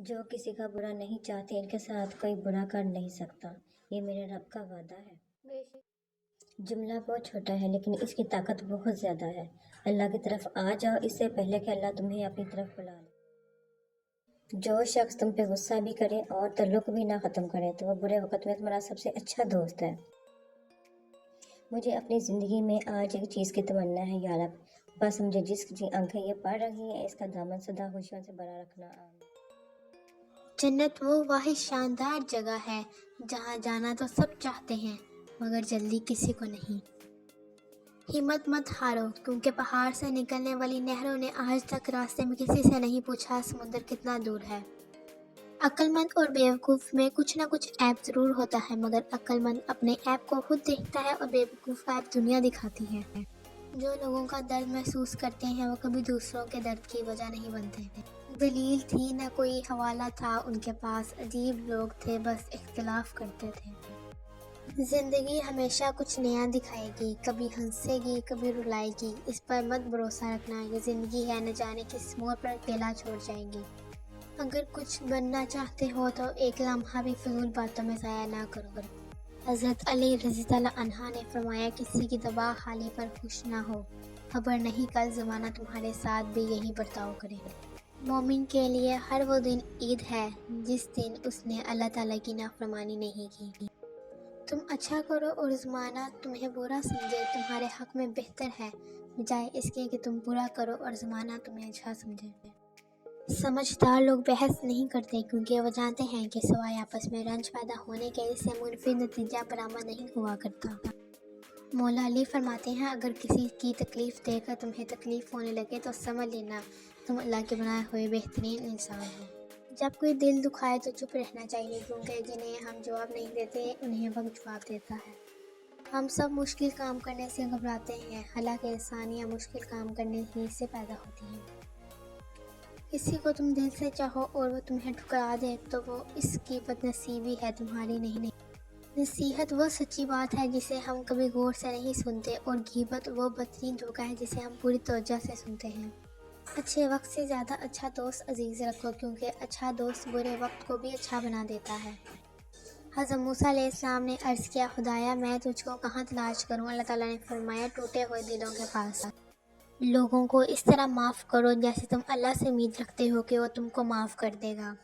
جو کسی کا برا نہیں چاہتے ان کے ساتھ کوئی برا کر نہیں سکتا، یہ میرے رب کا وعدہ ہے۔ جملہ بہت چھوٹا ہے لیکن اس کی طاقت بہت زیادہ ہے۔ اللہ کی طرف آ جاؤ اس سے پہلے کہ اللہ تمہیں اپنی طرف بلا لے۔ جو شخص تم پہ غصہ بھی کرے اور تعلق بھی نہ ختم کرے تو وہ برے وقت میں تمہارا سب سے اچھا دوست ہے۔ مجھے اپنی زندگی میں آج ایک چیز کی تمنا ہے، یا رب بس مجھے جس کی آنکھیں یہ پڑھ رہی ہیں اس کا دامن سدا خوشیوں سے بھرا رکھنا، آمین۔ جنت وہ واحد شاندار جگہ ہے جہاں جانا تو سب چاہتے ہیں مگر جلدی کسی کو نہیں۔ ہمت مت ہارو کیونکہ پہاڑ سے نکلنے والی نہروں نے آج تک راستے میں کسی سے نہیں پوچھا سمندر کتنا دور ہے۔ عقل مند اور بیوقوف میں کچھ نہ کچھ عیب ضرور ہوتا ہے مگر عقل مند اپنے عیب کو خود دیکھتا ہے اور بیوقوف عیب دنیا دکھاتی ہے۔ جو لوگوں کا درد محسوس کرتے ہیں وہ کبھی دوسروں کے درد کی وجہ نہیں بنتے ہیں۔ دلیل تھی نہ کوئی حوالہ تھا ان کے پاس، عجیب لوگ تھے بس اختلاف کرتے تھے۔ زندگی ہمیشہ کچھ نیا دکھائے گی، کبھی ہنسے گی کبھی رلائے گی، اس پر مت بھروسہ رکھنا، یہ زندگی ہے نہ جانے کس موڑ پر اکیلا چھوڑ جائے گی۔ اگر کچھ بننا چاہتے ہو تو ایک لمحہ بھی فضول باتوں میں ضائع نہ کرو۔ حضرت علی رضی اللہ عنہ نے فرمایا کسی کی تباہ حالی پر خوش نہ ہو، خبر نہیں کل زمانہ تمہارے ساتھ بھی یہی برتاؤ کرے۔ مومن کے لیے ہر وہ دن عید ہے جس دن اس نے اللہ تعالیٰ کی نافرمانی نہیں کی۔ تم اچھا کرو اور زمانہ تمہیں برا سمجھے تمہارے حق میں بہتر ہے بجائے اس کے کہ تم برا کرو اور زمانہ تمہیں اچھا سمجھے۔ سمجھدار لوگ بحث نہیں کرتے کیونکہ وہ جانتے ہیں کہ سوائے آپس میں رنج پیدا ہونے کے اس سے منفی نتیجہ برآمد نہیں ہوا کرتا۔ مولا علی فرماتے ہیں اگر کسی کی تکلیف دے کر تمہیں تکلیف ہونے لگے تو سمجھ لینا تم اللہ کے بنائے ہوئے بہترین انسان ہو۔ جب کوئی دل دکھائے تو چپ رہنا چاہیے کیونکہ جنہیں ہم جواب نہیں دیتے انہیں وقت جواب دیتا ہے۔ ہم سب مشکل کام کرنے سے گھبراتے ہیں، حالانکہ انسانیاں مشکل کام کرنے ہی سے پیدا ہوتی ہیں۔ کسی کو تم دل سے چاہو اور وہ تمہیں ٹھکرا دے تو وہ اس کی بد نصیبی ہے، تمہاری نہیں۔ نصیحت وہ سچی بات ہے جسے ہم کبھی غور سے نہیں سنتے اور غیبت وہ بدترین دھوکہ ہے جسے ہم پوری توجہ سے سنتے ہیں۔ اچھے وقت سے زیادہ اچھا دوست عزیز رکھو کیونکہ اچھا دوست برے وقت کو بھی اچھا بنا دیتا ہے۔ حضرت موسیٰ علیہ السلام نے عرض کیا خدایا میں تجھ کو کہاں تلاش کروں؟ اللہ تعالیٰ نے فرمایا ٹوٹے ہوئے دلوں کے پاس۔ لوگوں کو اس طرح معاف کرو جیسے تم اللہ سے امید رکھتے ہو کہ وہ تم کو معاف کر دے گا۔